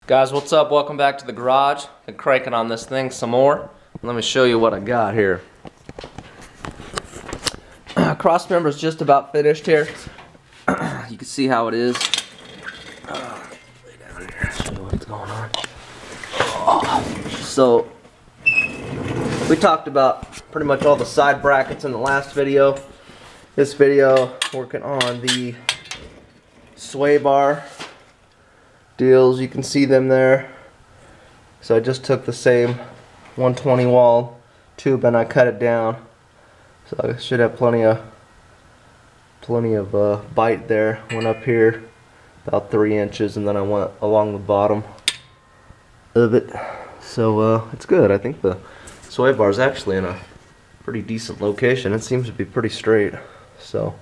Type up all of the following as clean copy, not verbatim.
Guys, what's up? Welcome back to the garage. Been cranking on this thing some more. Let me show you what I got here. Cross member is just about finished here. You can see how it is. Lay down here, show you what's going on. So we talked about pretty much all the side brackets in the last video. This video, working on the sway bar deals. You can see them there. So I just took the same 120 wall tube and I cut it down. So I should have plenty of bite there. Went up here about 3 inches and then I went along the bottom of it. So it's good. I think the sway bar is actually in a pretty decent location. It seems to be pretty straight. So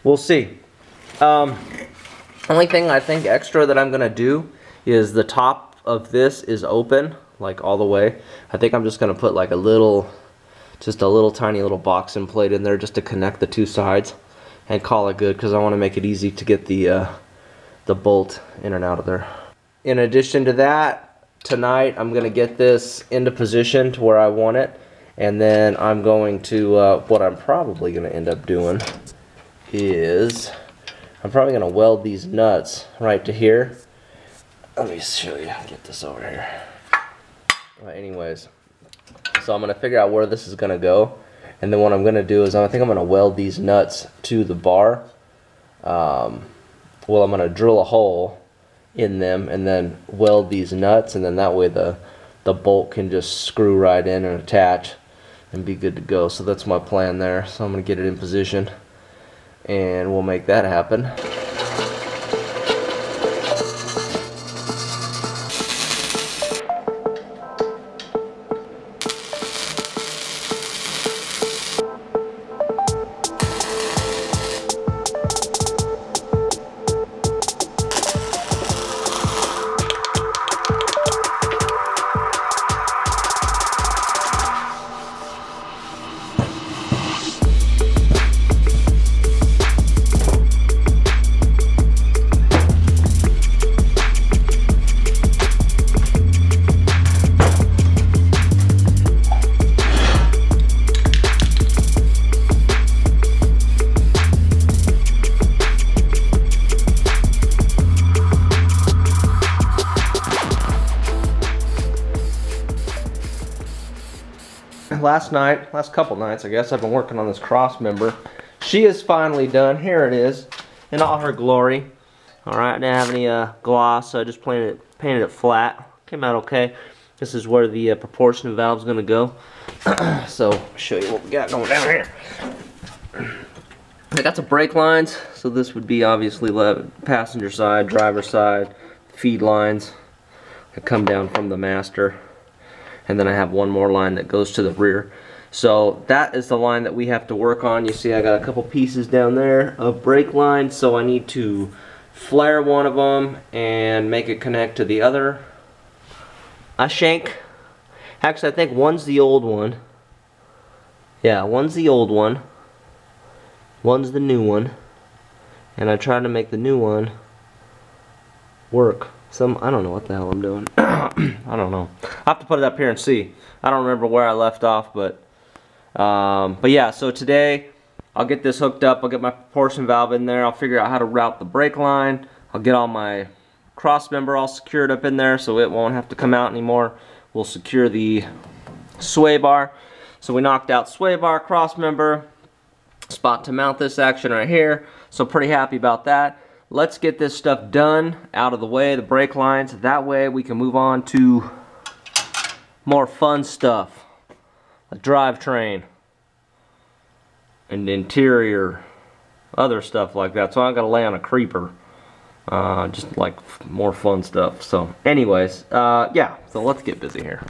we'll see. Only thing I think extra that I'm gonna do is the top of this is open, like all the way. I think I'm just gonna put like just a little tiny little boxing plate in there just to connect the two sides and call it good, because I want to make it easy to get the bolt in and out of there. In addition to that, tonight I'm gonna get this into position to where I want it, and then I'm going to what I'm probably gonna end up doing is I'm probably going to weld these nuts right to here. Let me show you. Get this over here. Right, anyways, so I'm going to figure out where this is going to go. And then what I'm going to do is I think I'm going to weld these nuts to the bar. Well, I'm going to drill a hole in them and then weld these nuts. And then that way the bolt can just screw right in and attach and be good to go. So that's my plan there. So I'm going to get it in position, and we'll make that happen. Last couple nights, I guess, I've been working on this cross member. She is finally done. Here it is in all her glory. Alright, didn't have any gloss, so I just painted it flat. Came out okay. This is where the proportion valve is going to go. So, I'll show you what we got going down here. I got some brake lines, so this would be obviously passenger side, driver side, feed lines that come down from the master. And then I have one more line that goes to the rear. So that is the line that we have to work on. You see I got a couple pieces down there of brake line, so I need to flare one of them and make it connect to the other. I shank. Actually, I think one's the old one. Yeah, one's the old one. One's the new one. And I tried to make the new one work. I don't know what the hell I'm doing. I don't know. I'll have to put it up here and see. I don't remember where I left off, but yeah, so today I'll get this hooked up. I'll get my proportion valve in there. I'll figure out how to route the brake line. I'll get all my cross member all secured up in there so it won't have to come out anymore. We'll secure the sway bar. So we knocked out sway bar, cross member, spot to mount this action right here. So pretty happy about that. Let's get this stuff done, out of the way, the brake lines. That way we can move on to more fun stuff. A drivetrain and interior, other stuff like that. So I'm gonna lay on a creeper. Just like more fun stuff. So anyways, yeah, so let's get busy here.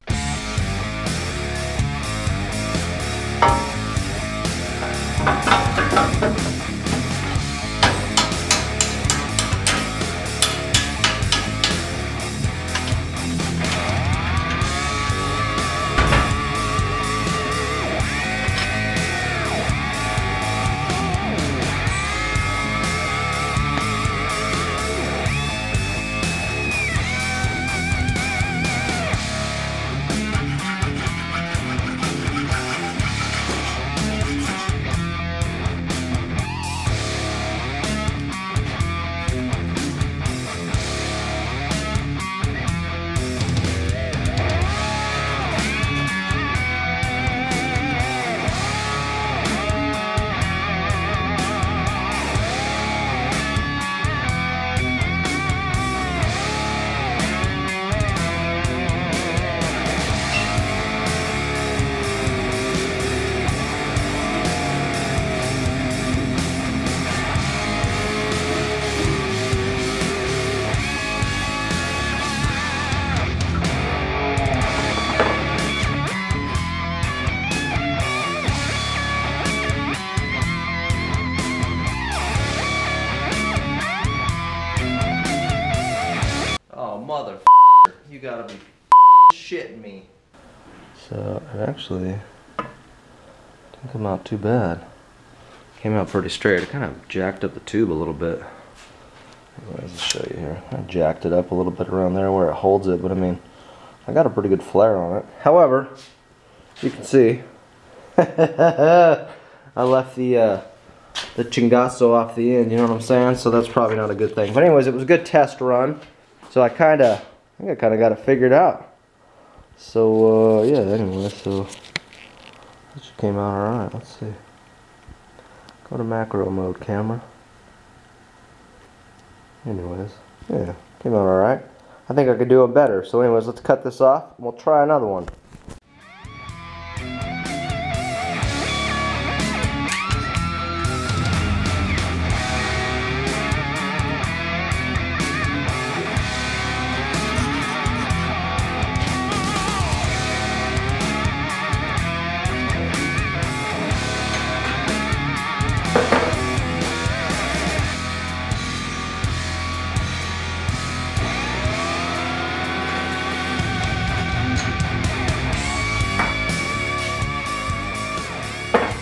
So it actually didn't come out too bad. Came out pretty straight. I kind of jacked up the tube a little bit. Let's show you here. I jacked it up a little bit around there where it holds it, but I mean, I got a pretty good flare on it. However, you can see, I left the chingazo off the end, you know what I'm saying? So that's probably not a good thing. But anyways, it was a good test run. So I think I kind of got it figured out. So yeah, anyway, so it came out alright. Let's see. Go to macro mode, camera. Anyways, yeah, came out alright. I think I could do it better. So anyways, let's cut this off and we'll try another one.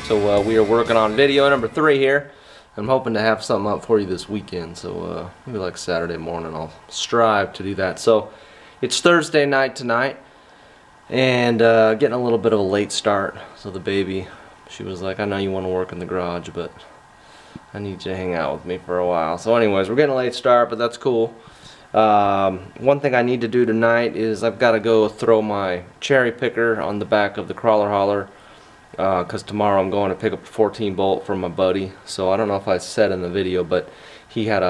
So we are working on video number 3 here. I'm hoping to have something up for you this weekend. So maybe like Saturday morning I'll strive to do that. So it's Thursday night tonight, and getting a little bit of a late start. So the baby, she was like, I know you want to work in the garage, but I need you to hang out with me for a while. So anyways, we're getting a late start, but that's cool. One thing I need to do tonight is I've got to go throw my cherry picker on the back of the crawler hauler. Because tomorrow I'm going to pick up a 14 bolt from my buddy. So I don't know if I said in the video, but he had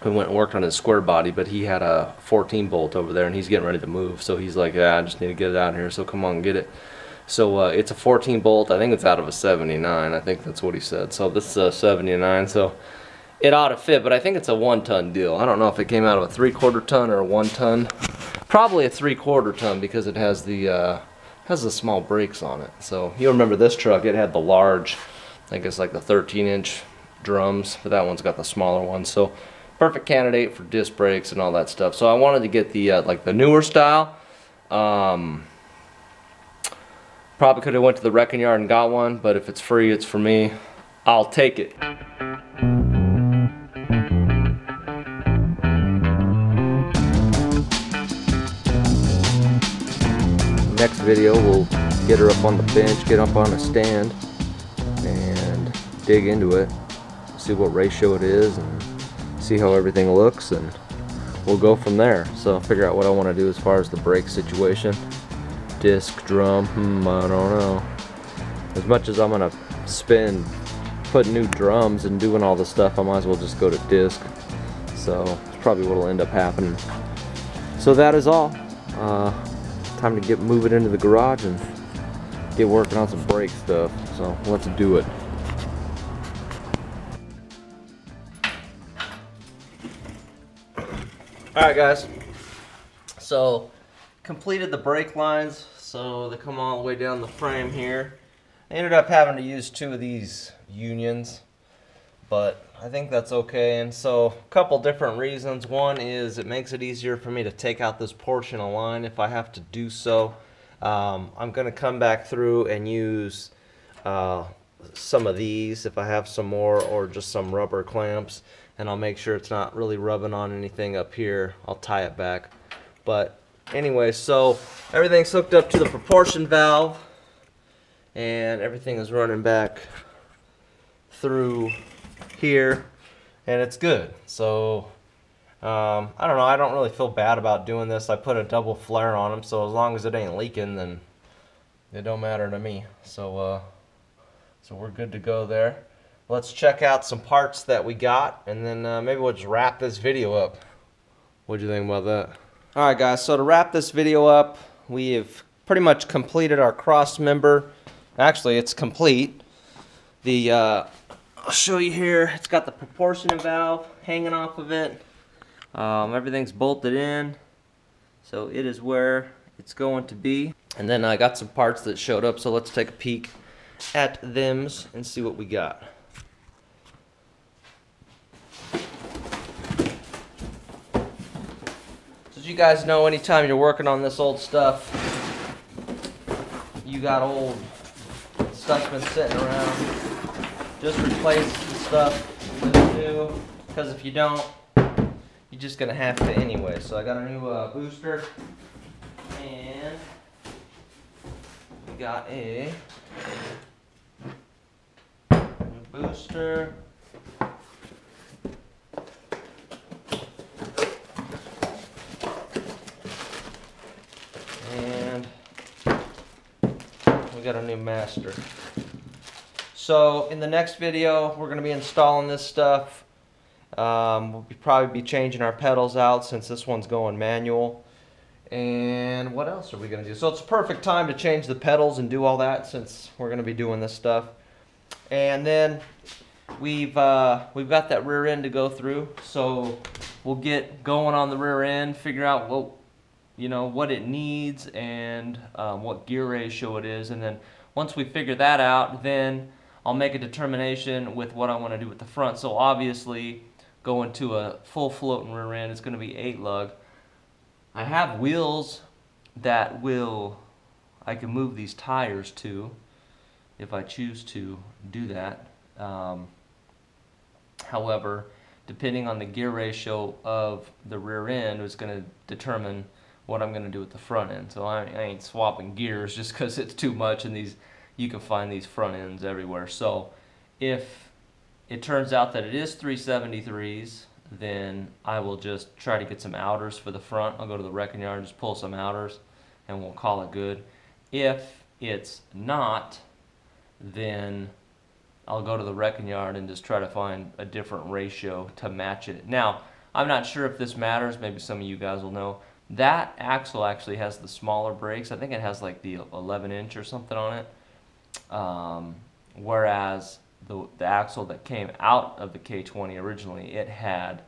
we went and worked on his square body, but he had a 14 bolt over there and he's getting ready to move. So he's like, yeah, I just need to get it out of here, so come on and get it. So it's a 14 bolt. I think it's out of a 79. I think that's what he said. So this is a 79, so it ought to fit, but I think it's a 1-ton deal. I don't know if it came out of a 3/4 ton or a 1 ton. Probably a 3/4 ton because it has the small brakes on it. So you'll remember this truck, it had the large, I guess like the 13-inch drums, but that one's got the smaller one. So perfect candidate for disc brakes and all that stuff. So I wanted to get the like the newer style. Probably could have went to the wrecking yard and got one, but if it's free, it's for me. I'll take it. Next video we'll get her up on the bench, get up on a stand and dig into it, see what ratio it is and see how everything looks, and we'll go from there. So figure out what I want to do as far as the brake situation. Disc, drum, I don't know. As much as I'm gonna spend putting new drums and doing all the stuff, I might as well just go to disc. So it's probably what'll end up happening. So that is all. Time to get moving into the garage and get working on some brake stuff. So let's do it. Alright guys, so completed the brake lines, so they come all the way down the frame here. I ended up having to use 2 of these unions, but I think that's okay. And so a couple different reasons. One is it makes it easier for me to take out this portion of line if I have to do so. I'm going to come back through and use some of these if I have some more, or just some rubber clamps, and I'll make sure it's not really rubbing on anything up here. I'll tie it back. But anyway, so everything's hooked up to the proportion valve and everything is running back through here, and it's good. So I don't know, I don't really feel bad about doing this. I put a double flare on them, so as long as it ain't leaking, then it don't matter to me. So so we're good to go there. Let's check out some parts that we got, and then maybe we'll just wrap this video up. What'd you think about that? Alright guys, so to wrap this video up, we have pretty much completed our cross member. Actually, it's complete. The I'll show you here. It's got the proportion valve hanging off of it. Everything's bolted in, so it is where it's going to be. And then I got some parts that showed up, so let's take a peek at thems and see what we got. So you guys know, anytime you're working on this old stuff, you got old stuff's been sitting around. Just replace the stuff with new, because if you don't, you're just gonna have to anyway. So I got a new booster, and we got a new booster. And we got a new master. So in the next video, we're going to be installing this stuff. We'll probably be changing our pedals out since this one's going manual. And what else are we going to do? So it's a perfect time to change the pedals and do all that since we're going to be doing this stuff. And then we've got that rear end to go through. So we'll get going on the rear end, figure out what it needs and what gear ratio it is, and then once we figure that out, then I'll make a determination with what I want to do with the front. So obviously, going to a full floating rear end, it's going to be 8-lug. I have wheels that I can move these tires to if I choose to do that. However, depending on the gear ratio of the rear end is going to determine what I'm going to do with the front end. So I ain't swapping gears just because it's too much, and you can find these front ends everywhere. So if it turns out that it is 373s, then I will just try to get some outers for the front. I'll go to the wrecking yard and just pull some outers, and we'll call it good. If it's not, then I'll go to the wrecking yard and just try to find a different ratio to match it. Now, I'm not sure if this matters. Maybe some of you guys will know. That axle actually has the smaller brakes. I think it has like the 11-inch or something on it. Whereas the axle that came out of the K20 originally, it had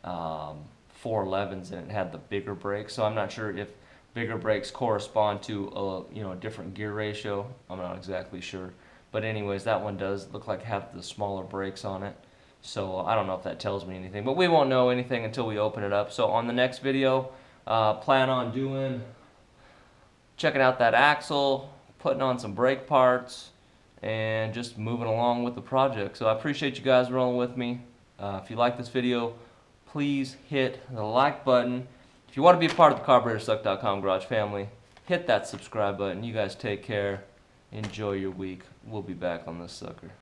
411s and it had the bigger brakes. So I'm not sure if bigger brakes correspond to a different gear ratio. I'm not exactly sure. But anyways, that one does look like have the smaller brakes on it. So I don't know if that tells me anything. But we won't know anything until we open it up. So on the next video, plan on checking out that axle, putting on some brake parts, and just moving along with the project. So I appreciate you guys rolling with me. If you like this video, please hit the like button. If you want to be a part of the CarburetorSuck.com garage family, hit that subscribe button. You guys take care. Enjoy your week. We'll be back on this sucker.